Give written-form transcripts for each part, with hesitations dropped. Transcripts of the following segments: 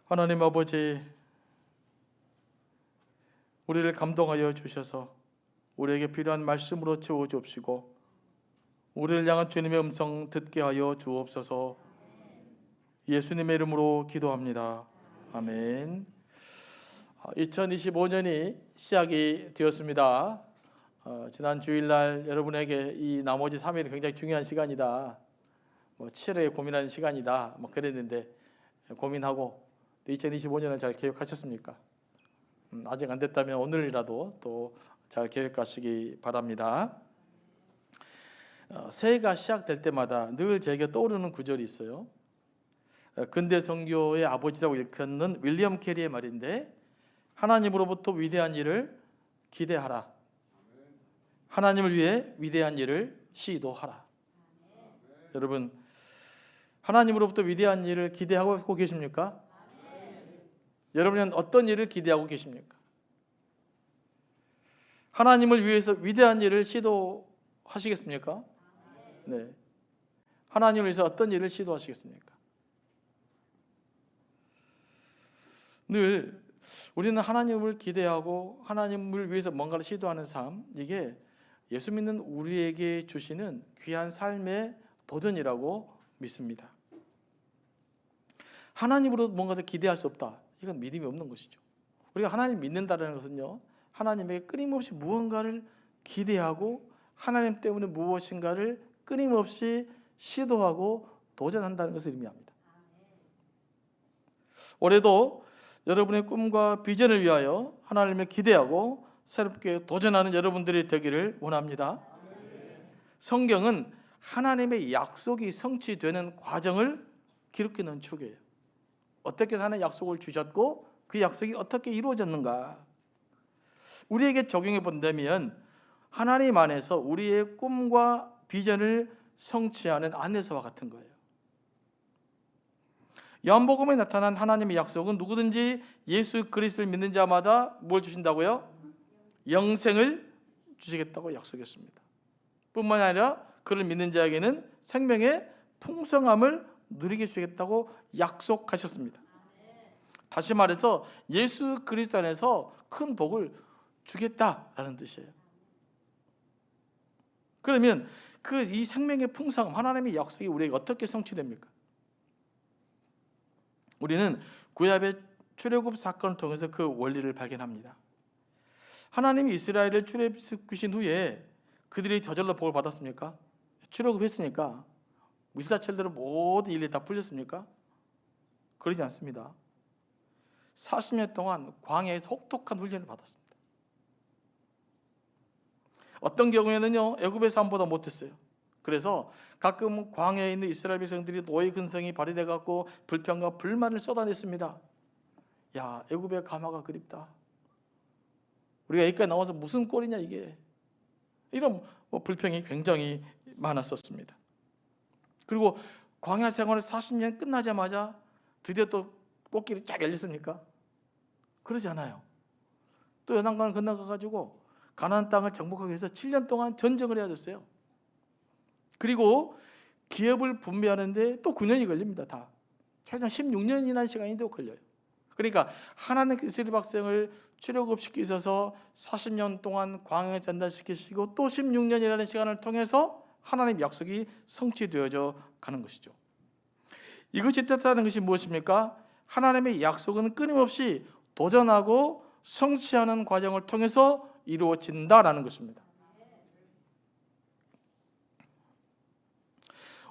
하나님 아버지, 우리를 감동하여 주셔서 우리에게 필요한 말씀으로 채워 주옵시고 우리를 향한 주님의 음성 듣게 하여 주옵소서. 예수님의 이름으로 기도합니다. 아멘. 2025년이 시작이 되었습니다. 지난 주일날 여러분에게 이 나머지 3일이 굉장히 중요한 시간이다, 치열하게 고민하는 시간이다 그랬는데, 고민하고 2025년을 잘 계획하셨습니까? 아직 안 됐다면 오늘이라도 또 잘 계획하시기 바랍니다. 새해가 시작될 때마다 늘 제게 떠오르는 구절이 있어요. 근대 선교의 아버지라고 일컫는 윌리엄 캐리의 말인데, 하나님으로부터 위대한 일을 기대하라. 하나님을 위해 위대한 일을 시도하라. 여러분, 하나님으로부터 위대한 일을 기대하고 계십니까? 여러분은 어떤 일을 기대하고 계십니까? 하나님을 위해서 위대한 일을 시도하시겠습니까? 네. 하나님을 위해서 어떤 일을 시도하시겠습니까? 늘 우리는 하나님을 기대하고 하나님을 위해서 뭔가를 시도하는 삶, 이게 예수 믿는 우리에게 주시는 귀한 삶의 도전이라고 믿습니다. 하나님으로 뭔가를 기대할 수 없다, 이건 믿음이 없는 것이죠. 우리가 하나님 믿는다는 것은요, 하나님에게 끊임없이 무언가를 기대하고 하나님 때문에 무엇인가를 끊임없이 시도하고 도전한다는 것을 의미합니다. 올해도 여러분의 꿈과 비전을 위하여 하나님을 기대하고 새롭게 도전하는 여러분들이 되기를 원합니다. 성경은 하나님의 약속이 성취되는 과정을 기록해 놓은 책이에요. 어떻게 하나님의 약속을 주셨고 그 약속이 어떻게 이루어졌는가, 우리에게 적용해 본다면 하나님 안에서 우리의 꿈과 비전을 성취하는 안내서와 같은 거예요. 요한복음에 나타난 하나님의 약속은 누구든지 예수 그리스도를 믿는 자마다 뭘 주신다고요? 영생을 주시겠다고 약속했습니다. 뿐만 아니라 그를 믿는 자에게는 생명의 풍성함을 누리게 주시겠다고 약속하셨습니다. 다시 말해서 예수 그리스도 안에서 큰 복을 주겠다라는 뜻이에요. 그러면 이 생명의 풍성함, 하나님의 약속이 우리에게 어떻게 성취됩니까? 우리는 구약의 출애굽 사건을 통해서 그 원리를 발견합니다. 하나님이 이스라엘을 출애굽시킨 후에 그들이 저절로 복을 받았습니까? 출애굽했으니까 밀사철대로 모든 일이 다 풀렸습니까? 그러지 않습니다. 40년 동안 광야에서 혹독한 훈련을 받았습니다. 어떤 경우에는요, 애굽의 삶보다 못했어요. 그래서 가끔 광야에 있는 이스라엘 백성들이 노예 근성이 발휘돼 갖고 불평과 불만을 쏟아냈습니다. 야, 애굽의 가마가 그립다. 우리가 여기까지 나와서 무슨 꼴이냐 이게. 이런 불평이 굉장히 많았었습니다. 그리고 광야 생활을 40년 끝나자마자 드디어 또 꽃길이 쫙 열렸습니까? 그러지 않아요. 또 요단강을 건너가 가지고 가나안 땅을 정복하기 위해서 7년 동안 전쟁을 해야 됐어요. 그리고 기업을 분배하는데 또 9년이 걸립니다. 다 최장 16년이라는 시간이 걸려요. 그러니까 하나님 이스라엘 백성을 출애굽시키기 위해서 40년 동안 광야에 전달시키시고 또 16년이라는 시간을 통해서 하나님 약속이 성취되어져 가는 것이죠. 이것이 뜻하는 것이 무엇입니까? 하나님의 약속은 끊임없이 도전하고 성취하는 과정을 통해서 이루어진다라는 것입니다.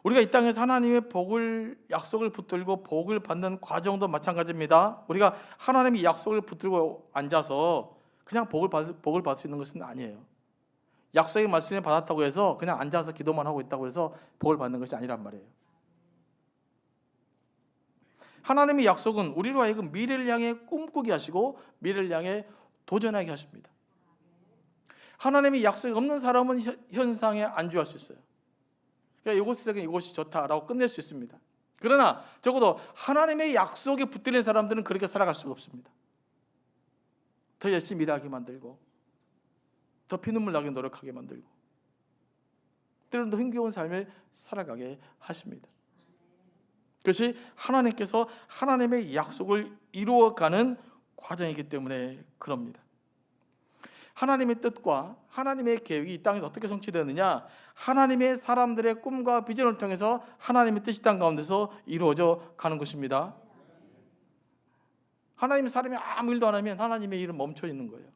우리가 이 땅에서 하나님의 약속을 붙들고 복을 받는 과정도 마찬가지입니다. 우리가 하나님의 약속을 붙들고 앉아서 그냥 복을 받을 수 있는 것은 아니에요. 약속의 말씀을 받았다고 해서 그냥 앉아서 기도만 하고 있다고 해서 복을 받는 것이 아니란 말이에요. 하나님의 약속은 우리로 하여금 미래를 향해 꿈꾸게 하시고 미래를 향해 도전하게 하십니다. 하나님의 약속이 없는 사람은 현상에 안주할 수 있어요. 그러니까 이것이 좋다라고 끝낼 수 있습니다. 그러나 적어도 하나님의 약속에 붙들린 사람들은 그렇게 살아갈 수가 없습니다. 더 열심히 일하게 만들고 더 피눈물 나게 노력하게 만들고 때로는 더 힘겨운 삶을 살아가게 하십니다. 그것이 하나님께서 하나님의 약속을 이루어가는 과정이기 때문에 그럽니다. 하나님의 뜻과 하나님의 계획이 이 땅에서 어떻게 성취되느냐? 하나님의 사람들의 꿈과 비전을 통해서 하나님의 뜻이 땅 가운데서 이루어져 가는 것입니다. 하나님의 사람이 아무 일도 안 하면 하나님의 일은 멈춰 있는 거예요.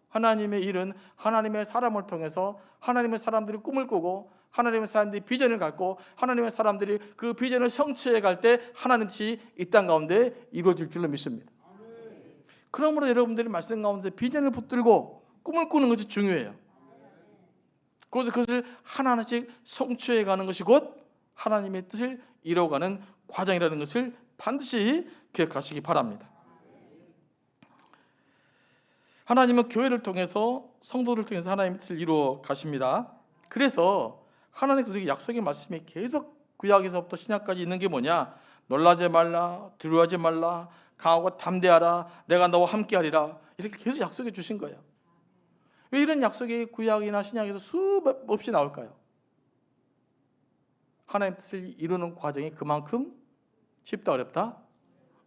하나님의 일은 하나님의 사람을 통해서 하나님의 사람들이 꿈을 꾸고 하나님의 사람들이 비전을 갖고 하나님의 사람들이 그 비전을 성취해 갈 때 하나님 뜻이 이 땅 가운데 이루어질 줄로 믿습니다. 그러므로 여러분들이 말씀 가운데 비전을 붙들고 꿈을 꾸는 것이 중요해요. 그래서 그것을 하나하나씩 성취해 가는 것이 곧 하나님의 뜻을 이루어가는 과정이라는 것을 반드시 기억하시기 바랍니다. 하나님은 교회를 통해서 성도를 통해서 하나님의 뜻을 이루어 가십니다. 그래서 하나님께서 우리에게 약속의 말씀이 계속 구약에서부터 신약까지 있는 게 뭐냐? 놀라지 말라, 두려워하지 말라, 강하고 담대하라, 내가 너와 함께하리라, 이렇게 계속 약속해 주신 거예요. 왜 이런 약속이 구약이나 신약에서 수없이 나올까요? 하나님의 뜻을 이루는 과정이 그만큼 쉽다 어렵다?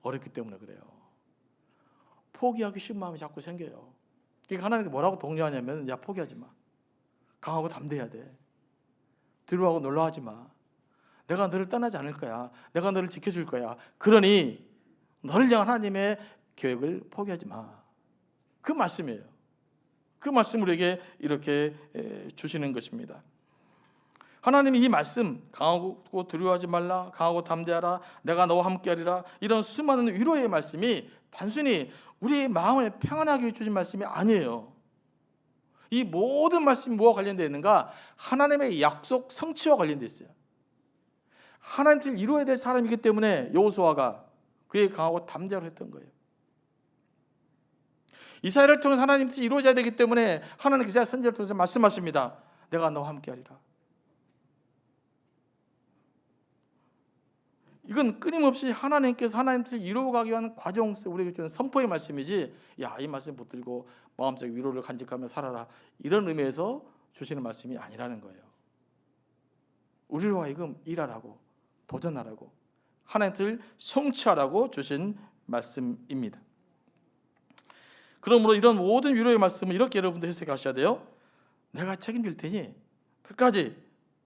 어렵기 때문에 그래요. 포기하기 쉬운 마음이 자꾸 생겨요. 그러니까 하나님께 뭐라고 독려하냐면, 야, 포기하지 마. 강하고 담대해야 돼. 두려워하고 놀라하지 마. 내가 너를 떠나지 않을 거야. 내가 너를 지켜줄 거야. 그러니 너를 향한 하나님의 계획을 포기하지 마. 그 말씀이에요. 그 말씀을 우리에게 이렇게 주시는 것입니다. 하나님이 이 말씀, 강하고 두려워하지 말라, 강하고 담대하라, 내가 너와 함께하리라, 이런 수많은 위로의 말씀이 단순히 우리의 마음을 평안하게 위해 주신 말씀이 아니에요. 이 모든 말씀이 뭐와 관련되어 있는가? 하나님의 약속 성취와 관련되어 있어요. 하나님 뜻을 이루어야 될 사람이기 때문에 여호수아가 그의 강하고 담대하라고 했던 거예요. 이사야를 통해서 하나님 뜻이 이루어져야 되기 때문에 하나님 이사야 선지자를 통해서 말씀하십니다. 내가 너와 함께하리라. 이건 끊임없이 하나님께서 하나님 뜻을 이루어가기 위한 과정 속에 우리에게 주는 선포의 말씀이지, 야, 이 말씀 붙들고 마음속 위로를 간직하며 살아라, 이런 의미에서 주시는 말씀이 아니라는 거예요. 우리로 하여금 일하라고, 도전하라고, 하나님 뜻을 성취하라고 주신 말씀입니다. 그러므로 이런 모든 위로의 말씀을 이렇게 여러분들 해석하셔야 돼요. 내가 책임질 테니 끝까지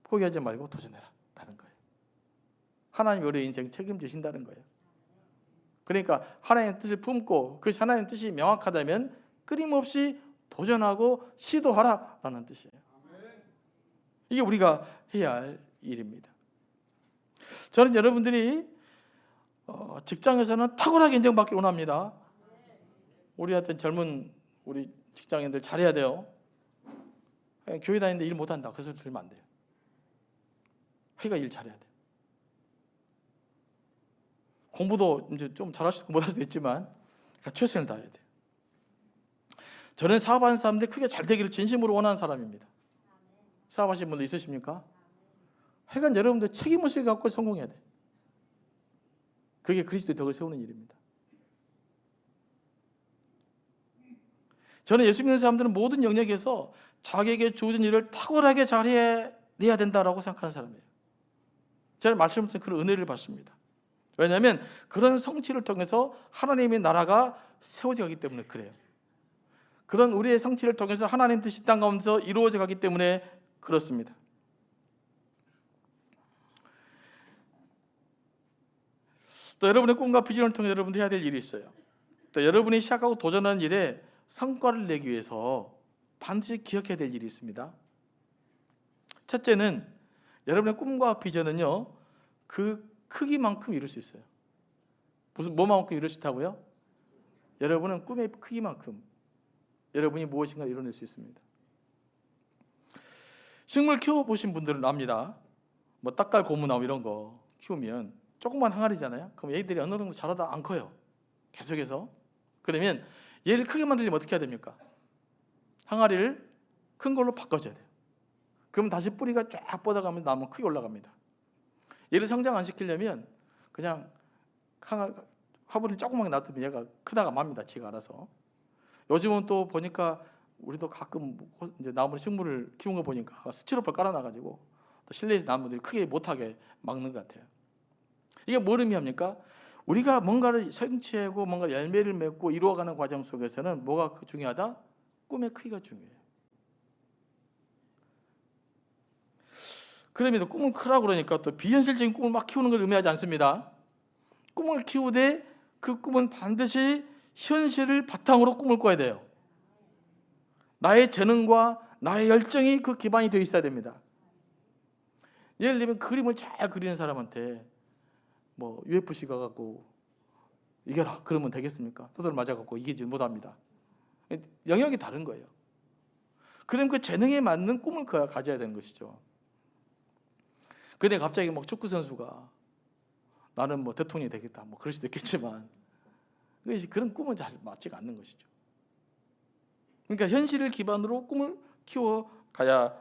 포기하지 말고 도전해라 라는 거예요. 하나님이 우리의 인생 책임지신다는 거예요. 그러니까 하나님의 뜻을 품고 그것이 하나님의 뜻이 명확하다면 끊임없이 도전하고 시도하라라는 뜻이에요. 이게 우리가 해야 할 일입니다. 저는 여러분들이 직장에서는 탁월하게 인정받기를 원합니다. 우리한테 젊은 우리 직장인들 잘해야 돼요. 교회 다니는데 일 못한다, 그 소리 들으면 안 돼요. 회가 일 잘해야 돼요. 공부도 이제 좀 잘할 수도 못할 수도 있지만 최선을 다해야 돼요. 저는 사업하는 사람들이 크게 잘 되기를 진심으로 원하는 사람입니다. 사업하시는 분들 있으십니까? 하여간 여러분들 책임의식을 갖고 성공해야 돼요. 그게 그리스도의 덕을 세우는 일입니다. 저는 예수 믿는 사람들은 모든 영역에서 자기에게 주어진 일을 탁월하게 잘해내야 된다고 생각하는 사람이에요. 저는 말씀을 통해 그런 은혜를 받습니다. 왜냐하면 그런 성취를 통해서 하나님의 나라가 세워져 가기 때문에 그래요. 그런 우리의 성취를 통해서 하나님 뜻이 땅 가운데서 이루어져 가기 때문에 그렇습니다. 또 여러분의 꿈과 비전을 통해 여러분들이 해야 될 일이 있어요. 또 여러분이 시작하고 도전하는 일에 성과를 내기 위해서 반드시 기억해야 될 일이 있습니다. 첫째는 여러분의 꿈과 비전은요, 그 크기만큼 이룰 수 있어요. 무슨 뭐만큼 이룰 수 있다고요? 여러분은 꿈의 크기만큼 여러분이 무엇인가 이뤄낼 수 있습니다. 식물 키워보신 분들은 압니다. 뭐 딱갈 고무나무 이런 거 키우면 조그만 항아리잖아요. 그럼 얘들이 어느 정도 자라다 안 커요. 계속해서. 그러면 얘를 크게 만들려면 어떻게 해야 됩니까? 항아리를 큰 걸로 바꿔줘야 돼요. 그러면 다시 뿌리가 쫙 뻗어가면 나무는 크게 올라갑니다. 얘를 성장 안 시키려면 그냥 화분을 조그맣게 놔두면 얘가 크다가 맙니다. 지가 알아서. 요즘은 또 보니까 우리도 가끔 이제 나무 식물을 키운 거 보니까 스티로폼 깔아놔가지고 또 실내에서 나무들이 크게 못하게 막는 것 같아요. 이게 뭘 의미합니까? 우리가 뭔가를 성취하고 뭔가 열매를 맺고 이루어가는 과정 속에서는 뭐가 중요하다? 꿈의 크기가 중요해요. 그럼에도 꿈을 크라고 그러니까 또 비현실적인 꿈을 막 키우는 걸 의미하지 않습니다. 꿈을 키우되 그 꿈은 반드시 현실을 바탕으로 꿈을 꿔야 돼요. 나의 재능과 나의 열정이 그 기반이 되어 있어야 됩니다. 예를 들면 그림을 잘 그리는 사람한테 뭐 UFC 가갖고 이겨라 그러면 되겠습니까? 두드러 맞아갖고 이기지 못합니다. 영역이 다른 거예요. 그럼 그 재능에 맞는 꿈을 가져야 되는 것이죠. 근데 갑자기 막 축구 선수가 나는 뭐 대통령이 되겠다 뭐 그럴 수도 있겠지만 그런 꿈은 잘 맞지가 않는 것이죠. 그러니까 현실을 기반으로 꿈을 키워가야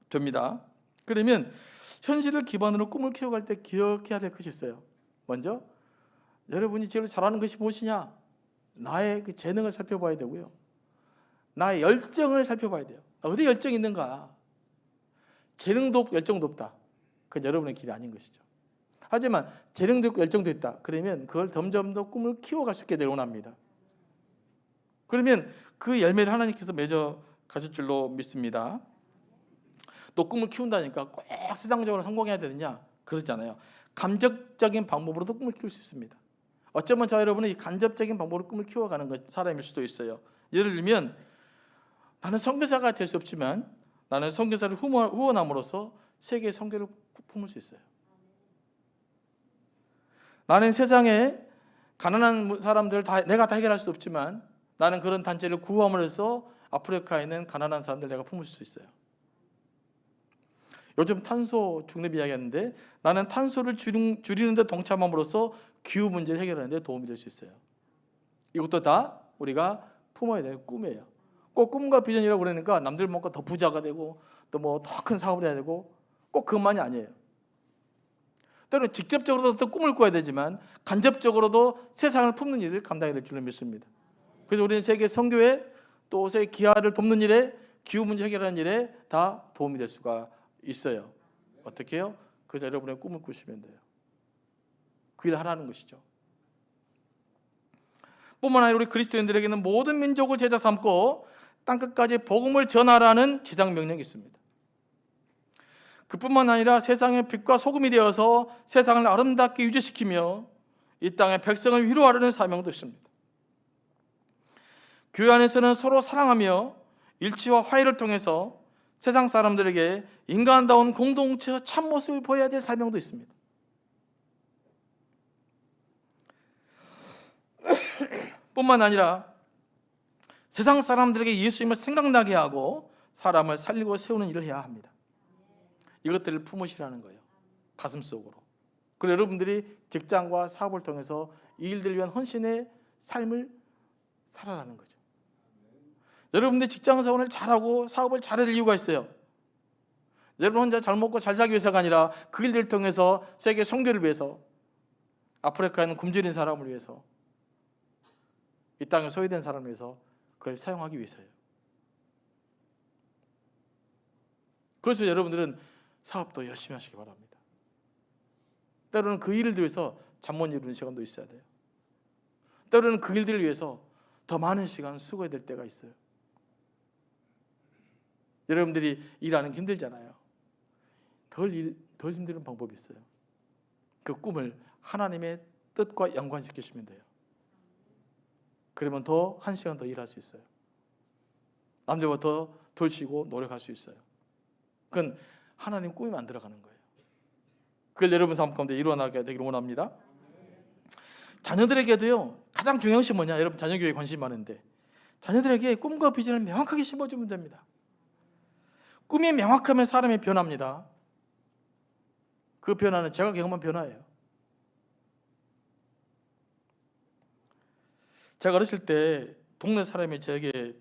됩니다. 그러면 현실을 기반으로 꿈을 키워갈 때 기억해야 될 것이 있어요. 먼저 여러분이 제일 잘하는 것이 무엇이냐? 나의 그 재능을 살펴봐야 되고요. 나의 열정을 살펴봐야 돼요. 어디 열정이 있는가? 재능도 없고 열정도 없다. 그건 여러분의 길이 아닌 것이죠. 하지만 재능도 있고 열정도 있다. 그러면 그걸 점점 더 꿈을 키워갈 수 있게 되길 원합니다. 그러면 그 열매를 하나님께서 맺어 가실 줄로 믿습니다. 또 꿈을 키운다니까 꼭 세상적으로 성공해야 되느냐? 그렇잖아요. 간접적인 방법으로도 꿈을 키울 수 있습니다. 어쩌면 저 여러분은 이 간접적인 방법으로 꿈을 키워가는 사람일 수도 있어요. 예를 들면 나는 선교사가 될 수 없지만 나는 선교사를 후원함으로써 세계의 선교를 품을 수 있어요. 나는 세상에 가난한 사람들 내가 다 해결할 수 없지만 나는 그런 단체를 구함으로써 아프리카에 있는 가난한 사람들 내가 품을 수 있어요. 요즘 탄소 중립 이야기하는데 나는 탄소를 줄이는 데 동참함으로써 기후 문제를 해결하는 데 도움이 될 수 있어요. 이것도 다 우리가 품어야 될 꿈이에요. 꼭 꿈과 비전이라고 그러니까 남들 뭔가 더 부자가 되고 또 뭐 더 큰 사업을 해야 되고 꼭 그것만이 아니에요. 때로는 직접적으로도 또 꿈을 꿔야 되지만 간접적으로도 세상을 품는 일을 감당해야 될 줄로 믿습니다. 그래서 우리는 세계 선교회 또 세계 기아를 돕는 일에 기후 문제 해결하는 일에 다 도움이 될 수가 있어요. 어떻게 해요? 그래서 여러분의 꿈을 꾸시면 돼요. 그 일을 하라는 것이죠. 뿐만 아니라 우리 그리스도인들에게는 모든 민족을 제자 삼고 땅끝까지 복음을 전하라는 지상 명령이 있습니다. 그뿐만 아니라 세상의 빛과 소금이 되어서 세상을 아름답게 유지시키며 이 땅의 백성을 위로하려는 사명도 있습니다. 교회 안에서는 서로 사랑하며 일치와 화해를 통해서 세상 사람들에게 인간다운 공동체의 참모습을 보여야 될 사명도 있습니다. 뿐만 아니라 세상 사람들에게 예수님을 생각나게 하고 사람을 살리고 세우는 일을 해야 합니다. 이것들을 품으시라는 거예요. 가슴속으로. 그리고 여러분들이 직장과 사업을 통해서 이 일들을 위한 헌신의 삶을 살아가는 거죠. 여러분들이 직장생활을 잘하고 사업을 잘해야 될 이유가 있어요. 여러분 혼자 잘 먹고 잘 살기 위해서가 아니라 그 일들을 통해서 세계 선교를 위해서 아프리카에 있는 굶주린 사람을 위해서 이 땅에 소외된 사람을 위해서 그걸 사용하기 위해서예요. 그래서 여러분들은 사업도 열심히 하시기 바랍니다. 때로는 그 일을 위해서 잠 못 이루는 시간도 있어야 돼요. 때로는 그 일들을 위해서 더 많은 시간 수고해야 될 때가 있어요. 여러분들이 일하는 게 힘들잖아요. 덜 힘든 방법이 있어요. 그 꿈을 하나님의 뜻과 연관시키시면 돼요. 그러면 더 한 시간 더 일할 수 있어요. 남들보다 덜 쉬고 노력할 수 있어요. 그건 하나님 꿈이 만들어가는 거예요. 그걸 여러분 삶 가운데 이루어나게 되기를 원합니다. 자녀들에게도요, 가장 중요한 것이 뭐냐? 여러분 자녀 교육에 관심이 많은데 자녀들에게 꿈과 비전을 명확하게 심어주면 됩니다. 꿈이 명확하면 사람이 변합니다. 그 변화는 제가 경험한 변화예요. 제가 어렸을 때 동네 사람이 저에게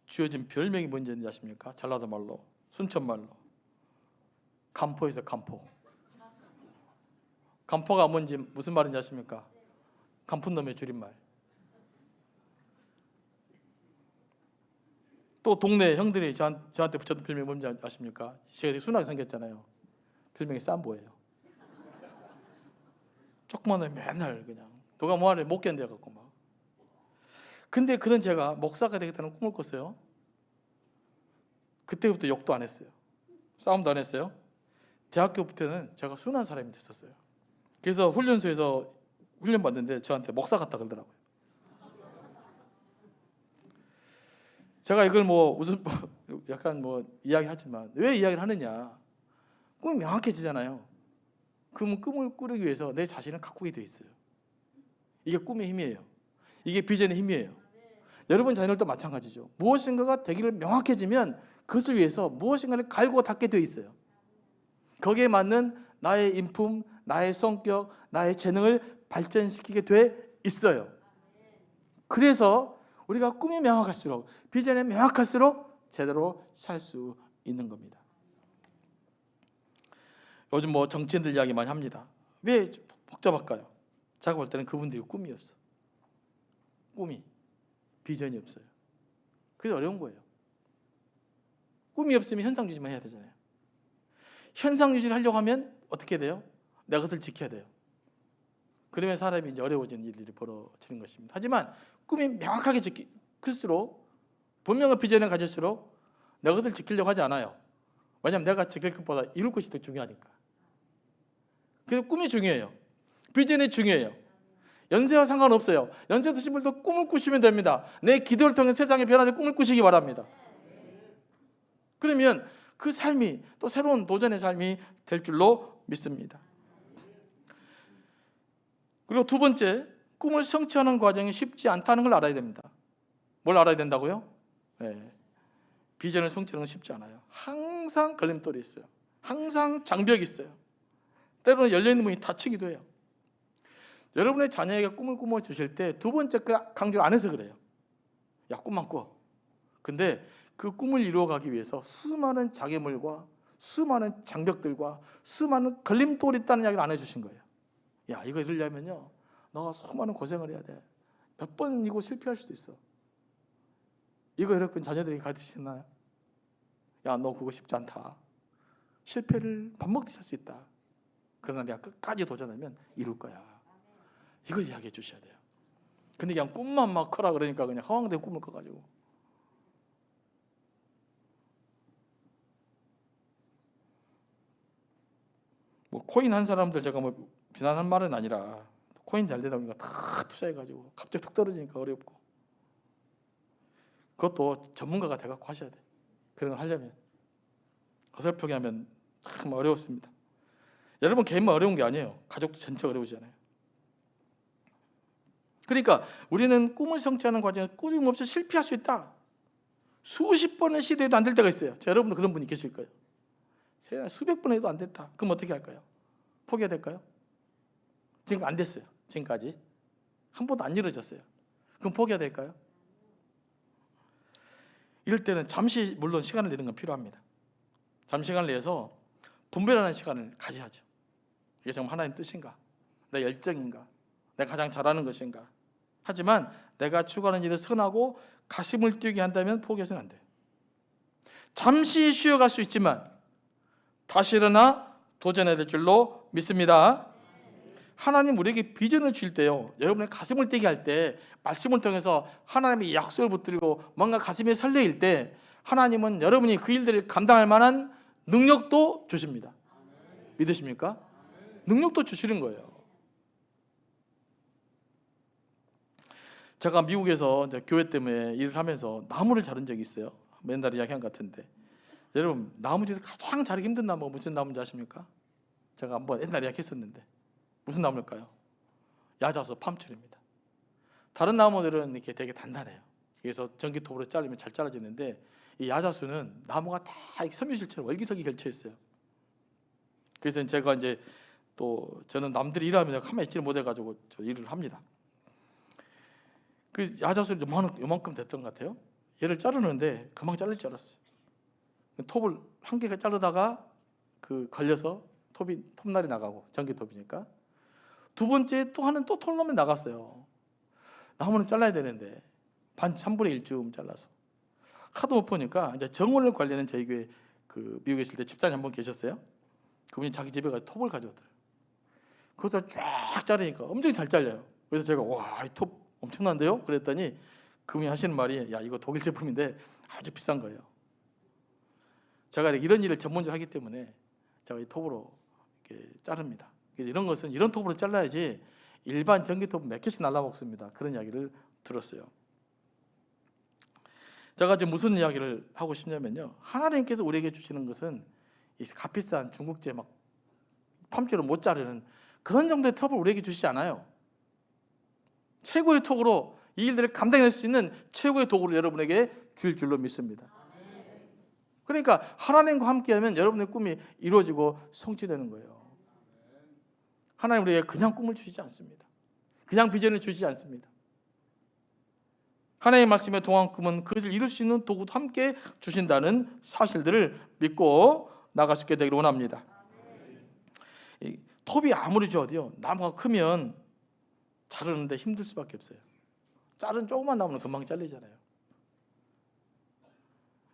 지어진 별명이 뭔지 아십니까? 전라도 말로, 순천 말로 간포에서 간포. 간포가 뭔지 무슨 말인지 아십니까? 간푼놈의 줄임말. 또 동네 형들이 저한테 붙였던 별명이 뭔지 아십니까? 제가 되게 순하게 생겼잖아요. 별명이 쌈보예요. 조금만 하면 맨날 그냥 누가 뭐하래 못 견뎌갖고 막. 근데 그런 제가 목사가 되겠다는 꿈을 꿨어요. 그때부터 욕도 안 했어요. 싸움도 안 했어요. 대학교부터는 제가 순한 사람이 됐었어요. 그래서 훈련소에서 훈련 받는데 저한테 목사 같다 그러더라고요. 제가 이걸 뭐 무슨 약간 뭐 이야기하지만 왜 이야기를 하느냐? 꿈이 명확해지잖아요. 그러면 꿈을 꾸르기 위해서 내 자신을 가꾸게 돼 있어요. 이게 꿈의 힘이에요. 이게 비전의 힘이에요. 여러분 자녀들도 마찬가지죠. 무엇인가가 되기를 명확해지면 그것을 위해서 무엇인가를 갈고 닦게 돼 있어요. 거기에 맞는 나의 인품, 나의 성격, 나의 재능을 발전시키게 돼 있어요. 그래서 우리가 꿈이 명확할수록, 비전이 명확할수록 제대로 살 수 있는 겁니다. 요즘 뭐 정치인들 이야기 많이 합니다. 왜 복잡할까요? 제가 볼 때는 그분들이 꿈이 없어. 꿈이, 비전이 없어요. 그게 어려운 거예요. 꿈이 없으면 현상 유지만 해야 되잖아요. 현상 유지를 하려고 하면 어떻게 돼요? 내 것을 지켜야 돼요. 그러면 사람이 이제 어려워지는 일들이 벌어지는 것입니다. 하지만 꿈이 명확하게 클수록, 분명한 비전을 가질수록 내 것을 지키려고 하지 않아요. 왜냐하면 내가 지킬 것보다 이룰 것이 더 중요하니까. 그래서 꿈이 중요해요. 비전이 중요해요. 연세와 상관없어요. 연세 드신 분도 꿈을 꾸시면 됩니다. 내 기도를 통해 세상의 변화를 꿈을 꾸시기 바랍니다. 그러면 그 삶이 또 새로운 도전의 삶이 될 줄로 믿습니다. 그리고 두 번째, 꿈을 성취하는 과정이 쉽지 않다는 걸 알아야 됩니다. 뭘 알아야 된다고요? 네. 비전을 성취하는 건 쉽지 않아요. 항상 걸림돌이 있어요. 항상 장벽이 있어요. 때로는 열려있는 문이 닫히기도 해요. 여러분의 자녀에게 꿈을 꾸며주실 때 두 번째 강조를 안 해서 그래요. 야, 꿈만 꿔. 근데 그 꿈을 이루어가기 위해서 수많은 장애물과 수많은 장벽들과 수많은 걸림돌이 있다는 이야기를 안 해주신 거예요. 야, 이거 이루려면요, 너가 수많은 고생을 해야 돼. 몇 번이고 실패할 수도 있어. 이거 여러분 자녀들에게 가르치시나요? 야, 너 그거 쉽지 않다. 실패를 밥 먹듯이 할 수 있다. 그러나 내가 끝까지 도전하면 이룰 거야. 이걸 이야기해 주셔야 돼요. 근데 그냥 꿈만 막 커라 그러니까 그냥 허황된 꿈을 꿔가지고. 뭐 코인 한 사람들 제가 뭐 비난한 말은 아니라 코인 잘 되다 보니까 다 투자해가지고 갑자기 툭 떨어지니까 어렵고. 그것도 전문가가 돼갖고 하셔야 돼. 그런 걸 하려면. 어설프게 하면 참 어려웠습니다. 여러분 개인만 어려운 게 아니에요. 가족도 전체 어려우잖아요. 그러니까 우리는 꿈을 성취하는 과정에 끊임없이 실패할 수 있다. 수십 번의 시도해도 안 될 때가 있어요. 여러분도 그런 분이 계실 거예요. 수백 번 해도 안 됐다. 그럼 어떻게 할까요? 포기해야 될까요? 지금 안 됐어요. 지금까지 한 번도 안 이루어졌어요. 그럼 포기해야 될까요? 이럴 때는 잠시 물론 시간을 내는 건 필요합니다. 잠시 시간을 내서 분별하는 시간을 가져야죠. 이게 정말 하나님 뜻인가? 내 열정인가? 내가 가장 잘하는 것인가? 하지만 내가 추구하는 일을 선하고 가슴을 뛰게 한다면 포기해서는 안 돼요. 잠시 쉬어갈 수 있지만 다시 일어나 도전해야 될 줄로 믿습니다. 하나님 우리에게 비전을 주실 때요, 여러분의 가슴을 뛰게 할 때, 말씀을 통해서 하나님의 약속을 붙들고 뭔가 가슴이 설레일 때 하나님은 여러분이 그 일들을 감당할 만한 능력도 주십니다. 믿으십니까? 능력도 주시는 거예요. 제가 미국에서 이제 교회 때문에 일을 하면서 나무를 자른 적이 있어요. 맨날 이야기한 것 같은데, 여러분 나무 중에서 가장 자르기 힘든 나무가 무슨 나무인지 아십니까? 제가 한번 옛날에 이야기했었는데 무슨 나무일까요? 야자수, 팜출입니다. 다른 나무들은 이렇게 되게 단단해요. 그래서 전기톱으로 자르면 잘 잘라지는데 이 야자수는 나무가 다 섬유실처럼 월기석이 걸쳐 있어요. 그래서 제가 이제 또 저는 남들이 일하면 가만히 있지를 못해가지고 저 일을 합니다. 그 야자수를 요만큼 됐던 것 같아요. 얘를 자르는데 금방 잘릴 줄 알았어요. 톱을 한 개가 자르다가 그 걸려서 톱날이 나가고, 전기톱이니까. 두 번째 또 하는 또 톱날이 나갔어요. 나무는 잘라야 되는데 3분의 1쯤 잘라서 하도 못 보니까 이제 정원을 관리하는 저희 교회 그 미국에 있을 때 집사님 한 분 계셨어요. 그분이 자기 집에 가서 톱을 가져오더라고요. 그것도 쫙 자르니까 엄청 잘 잘려요. 그래서 제가 와, 이 톱 엄청난데요? 그랬더니 그분이 하시는 말이 야, 이거 독일 제품인데 아주 비싼 거예요. 제가 이런 일을 전문적으로 하기 때문에 제가 이 톱으로 이렇게 자릅니다. 그래서 이런 것은 이런 톱으로 잘라야지 일반 전기톱은 몇 개씩 날라먹습니다. 그런 이야기를 들었어요. 제가 지금 무슨 이야기를 하고 싶냐면요, 하나님께서 우리에게 주시는 것은 이 값비싼 중국제 막 펌치로 못 자르는 그런 정도의 톱을 우리에게 주시지 않아요. 최고의 톱으로 이 일들을 감당할 수 있는 최고의 도구를 여러분에게 주일 줄로 믿습니다. 그러니까 하나님과 함께하면 여러분의 꿈이 이루어지고 성취되는 거예요. 하나님 우리에게 그냥 꿈을 주시지 않습니다. 그냥 비전을 주시지 않습니다. 하나님의 말씀에 동한 꿈은 그것을 이룰 수 있는 도구도 함께 주신다는 사실들을 믿고 나갈 수 있게 되기를 원합니다. 이 톱이 아무리 좋아도요, 나무가 크면 자르는데 힘들 수밖에 없어요. 자른 조그만 나무는 금방 잘리잖아요.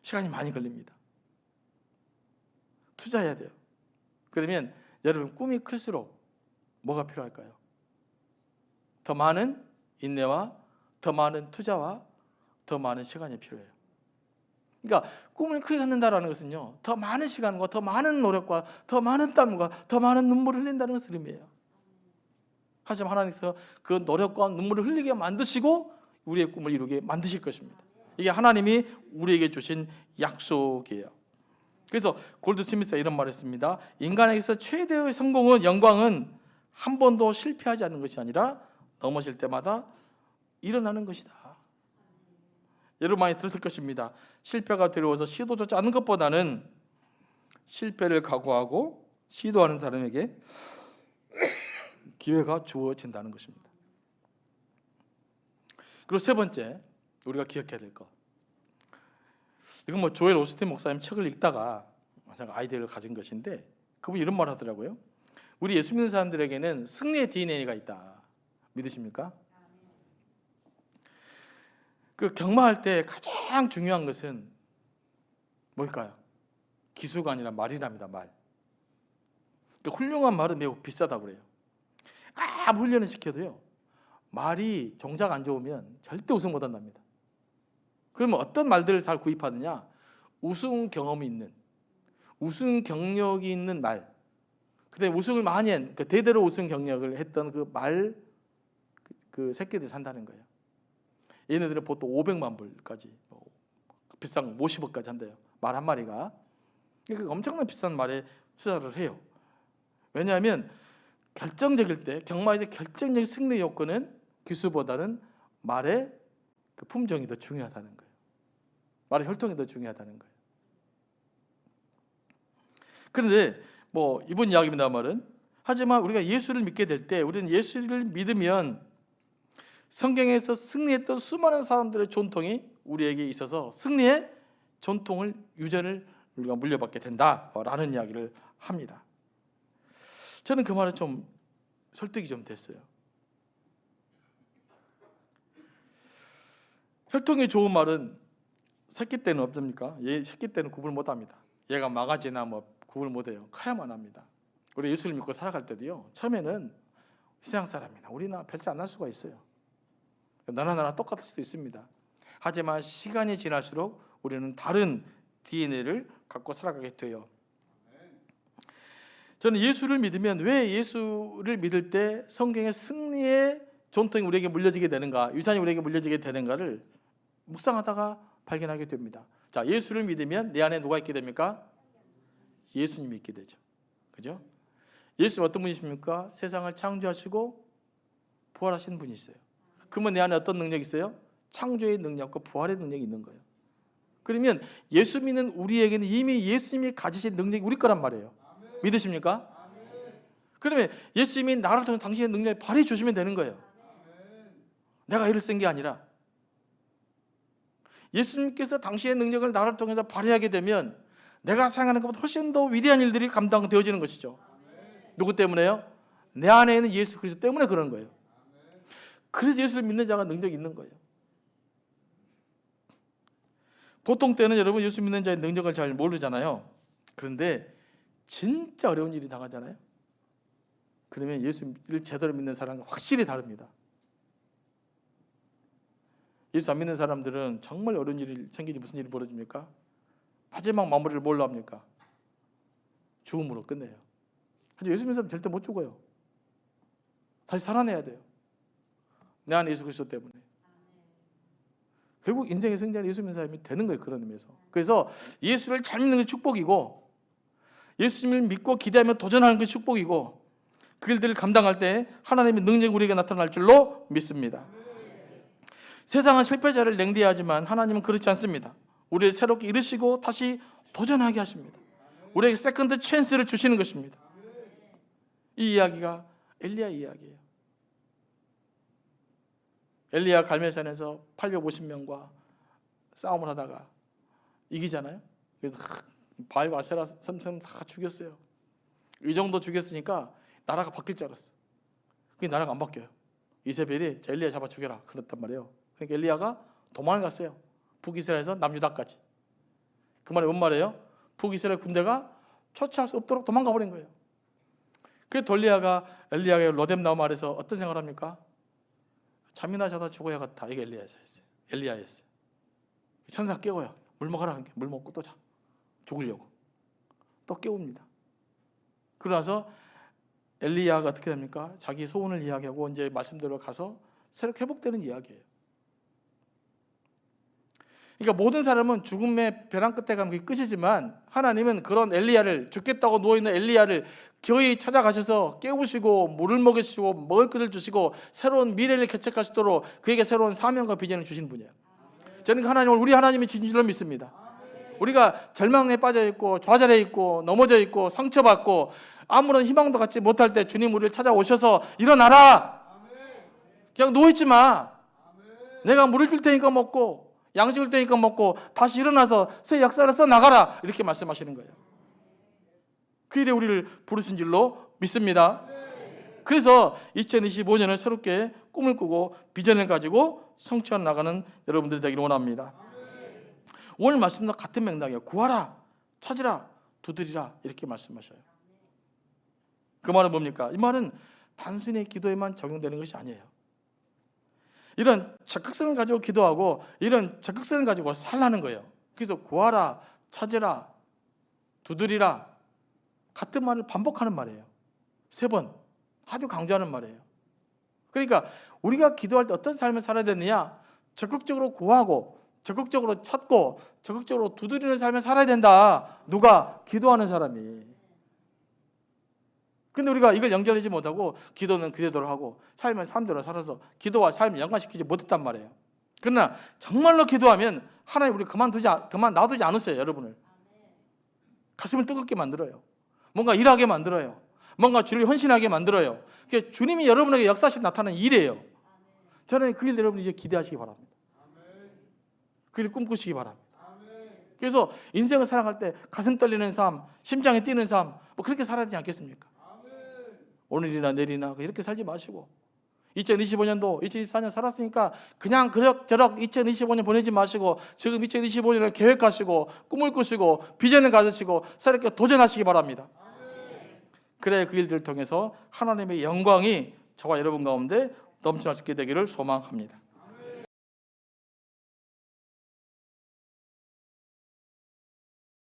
시간이 많이 걸립니다. 투자해야 돼요. 그러면 여러분 꿈이 클수록 뭐가 필요할까요? 더 많은 인내와 더 많은 투자와 더 많은 시간이 필요해요. 그러니까 꿈을 크게 갖는다는 것은요, 더 많은 시간과 더 많은 노력과 더 많은 땀과 더 많은 눈물을 흘린다는 것을 의미해요. 하지만 하나님께서 그 노력과 눈물을 흘리게 만드시고 우리의 꿈을 이루게 만드실 것입니다. 이게 하나님이 우리에게 주신 약속이에요. 그래서 골드 스미스가 이런 말을 했습니다. 인간에게서 최대의 성공은, 영광은 한 번도 실패하지 않는 것이 아니라 넘어질 때마다 일어나는 것이다. 여러분 많이 들었을 것입니다. 실패가 두려워서 시도조차 않는 것보다는 실패를 각오하고 시도하는 사람에게 기회가 주어진다는 것입니다. 그리고 세 번째, 우리가 기억해야 될 것. 이건 뭐 조엘 오스틴 목사님 책을 읽다가 제가 아이디어를 가진 것인데, 그분이 이런 말 하더라고요. 우리 예수 믿는 사람들에게는 승리의 DNA가 있다. 믿으십니까? 그 경마할 때 가장 중요한 것은 뭘까요? 기수가 아니라 말이랍니다. 말. 그러니까 훌륭한 말은 매우 비싸다고 그래요. 아무 훈련을 시켜도요, 말이 정작 안 좋으면 절대 우승 못 한답니다. 그러면 어떤 말들을 잘 구입하느냐? 우승 경험이 있는, 우승 경력이 있는 말. 그때 우승을 많이 한, 대대로 우승 경력을 했던 그 말, 그 새끼들이 산다는 거예요. 얘네들은 보통 500만 불까지, 비싼 50억까지 한대요. 말 한 마리가. 그러니까 엄청나게 비싼 말에 투자를 해요. 왜냐하면 결정적일 때, 경마에서 결정적인 승리 요건은 기수보다는 말의 그 품종이 더 중요하다는 거예요. 말의 혈통이 더 중요하다는 거예요. 그런데 뭐 이번 이야기입니다말은, 하지만 우리가 예수를 믿게 될 때, 우리는 예수를 믿으면 성경에서 승리했던 수많은 사람들의 전통이 우리에게 있어서 승리의 전통을, 유전을 우리가 물려받게 된다라는 이야기를 합니다. 저는 그 말에 좀 설득이 좀 됐어요. 혈통이 좋은 말은 새끼 때는 없습니까? 얘 새끼 때는 구분 못합니다. 얘가 마가지나 뭐 구분 못해요. 커야만 합니다. 우리 예수를 믿고 살아갈 때도요, 처음에는 세상 사람이나 우리나 별차 안 날 수가 있어요. 너나 나나 똑같을 수도 있습니다. 하지만 시간이 지날수록 우리는 다른 DNA를 갖고 살아가게 돼요. 저는 예수를 믿으면 왜 예수를 믿을 때 성경의 승리의 전통이 우리에게 물려지게 되는가, 유산이 우리에게 물려지게 되는가를 묵상하다가 발견하게 됩니다. 자, 예수를 믿으면 내 안에 누가 있게 됩니까? 예수님이 있게 되죠. 그죠? 예수님 어떤 분이십니까? 세상을 창조하시고 부활하신 분이세요. 그러면 내 안에 어떤 능력이 있어요? 창조의 능력과 부활의 능력이 있는 거예요. 그러면 예수 믿는 우리에게는 이미 예수님이 가지신 능력이 우리 거란 말이에요. 아멘. 믿으십니까? 아멘. 그러면 예수님이 나를 통해 당신의 능력을 발휘해 주시면 되는 거예요. 아멘. 내가 애를 쓴 게 아니라 예수님께서 당신의 능력을 나를 통해서 발휘하게 되면 내가 생각하는 것보다 훨씬 더 위대한 일들이 감당되어지는 것이죠. 아멘. 누구 때문에요? 내 안에 있는 예수 그리스도 때문에 그런 거예요. 그래서 예수를 믿는 자가 능력이 있는 거예요. 보통 때는 여러분 예수 믿는 자의 능력을 잘 모르잖아요. 그런데 진짜 어려운 일이 당하잖아요. 그러면 예수를 제대로 믿는 사람과 확실히 다릅니다. 예수 안 믿는 사람들은 정말 어려운 일이 생기지 무슨 일이 벌어집니까? 마지막 마무리를 뭘로 합니까? 죽음으로 끝내요. 하지만 예수 믿는 사람은 절대 못 죽어요. 다시 살아내야 돼요. 내 안에 예수 그리스도 때문에. 결국 인생의 승자는 예수 믿는 사람이 되는 거예요. 그런 의미에서. 그래서 예수를 잘 믿는 게 축복이고, 예수님을 믿고 기대하며 도전하는 게 축복이고, 그 일들을 감당할 때 하나님의 능력이 우리에게 나타날 줄로 믿습니다. 세상은 실패자를 냉대하지만 하나님은 그렇지 않습니다. 우리를 새롭게 일으키고 다시 도전하게 하십니다. 우리에게 세컨드 찬스를 주시는 것입니다. 이 이야기가 엘리야 이야기예요. 엘리야 갈멜산에서 850명과 싸움을 하다가 이기잖아요. 그래서 바알과 아세라 섬 다 죽였어요. 이 정도 죽였으니까 나라가 바뀔 줄 알았어. 그게 나라가 안 바뀌어요. 이세벨이 엘리야 잡아 죽여라 그랬단 말이에요. 그러니까 엘리야가 도망을 갔어요. 북이스라엘에서 남유다까지. 그 말이 뭔 말이에요? 북이스라엘 군대가 처치할 수 없도록 도망가 버린 거예요. 그래서 엘리야가 로뎀 나무 아래서 어떤 생각을 합니까? 잠이나 자다 죽어야겠다. 이게 엘리야였어요. 천사가 깨워요. 물 먹어라. 물 먹고 또 자. 죽으려고. 또 깨웁니다. 그러나서 엘리야가 어떻게 됩니까? 자기 소원을 이야기하고 이제 말씀대로 가서 새롭게 회복되는 이야기예요. 그러니까 모든 사람은 죽음의 벼랑 끝에 가면 그게 끝이지만 하나님은 그런 엘리야를, 죽겠다고 누워있는 엘리야를 거의 찾아가셔서 깨우시고 물을 먹이시고 먹을 것을 주시고 새로운 미래를 개척하시도록 그에게 새로운 사명과 비전을 주신 분이에요. 저는 하나님을 우리 하나님이 주신 줄로 믿습니다. 우리가 절망에 빠져 있고 좌절해 있고 넘어져 있고 상처받고 아무런 희망도 갖지 못할 때 주님 우리를 찾아오셔서 일어나라. 그냥 누워있지 마. 내가 물을 줄 테니까 먹고 양식을 테니까 먹고 다시 일어나서 새 역사를 써나가라. 이렇게 말씀하시는 거예요. 그 일에 우리를 부르신 줄로 믿습니다. 그래서 2025년을 새롭게 꿈을 꾸고 비전을 가지고 성취해 나가는 여러분들이 되기를 원합니다. 오늘 말씀도 같은 맥락이에요. 구하라, 찾으라, 두드리라 이렇게 말씀하셔요. 그 말은 뭡니까? 이 말은 단순히 기도에만 적용되는 것이 아니에요. 이런 적극성을 가지고 기도하고 이런 적극성을 가지고 살라는 거예요. 그래서 구하라, 찾으라, 두드리라 같은 말을 반복하는 말이에요. 3번 아주 강조하는 말이에요. 그러니까 우리가 기도할 때 어떤 삶을 살아야 되느냐? 적극적으로 구하고 적극적으로 찾고 적극적으로 두드리는 삶을 살아야 된다. 누가? 기도하는 사람이. 근데 우리가 이걸 연결하지 못하고 기도는 그대로 하고 삶은 삶대로 살아서 기도와 삶을 연관시키지 못했단 말이에요. 그러나 정말로 기도하면 하나님 우리 그만 놔두지 않으세요. 여러분을 가슴을 뜨겁게 만들어요. 뭔가 일하게 만들어요. 뭔가 주를 헌신하게 만들어요. 그게 주님이 여러분에게 역사하시 나타나는 일이에요. 저는 그 일 여러분 이제 기대하시기 바랍니다. 그 일 꿈꾸시기 바랍니다. 그래서 인생을 살아갈 때 가슴 떨리는 삶, 심장이 뛰는 삶 뭐 그렇게 살아야 되지 않겠습니까? 오늘이나 내일이나 이렇게 살지 마시고 2025년도 2024년 살았으니까 그냥 그럭저럭 2025년 보내지 마시고 지금 2025년을 계획하시고 꿈을 꾸시고 비전을 가지시고 새롭게 도전하시기 바랍니다. 그래야 그 일들을 통해서 하나님의 영광이 저와 여러분 가운데 넘쳐날 수 있게 되기를 소망합니다.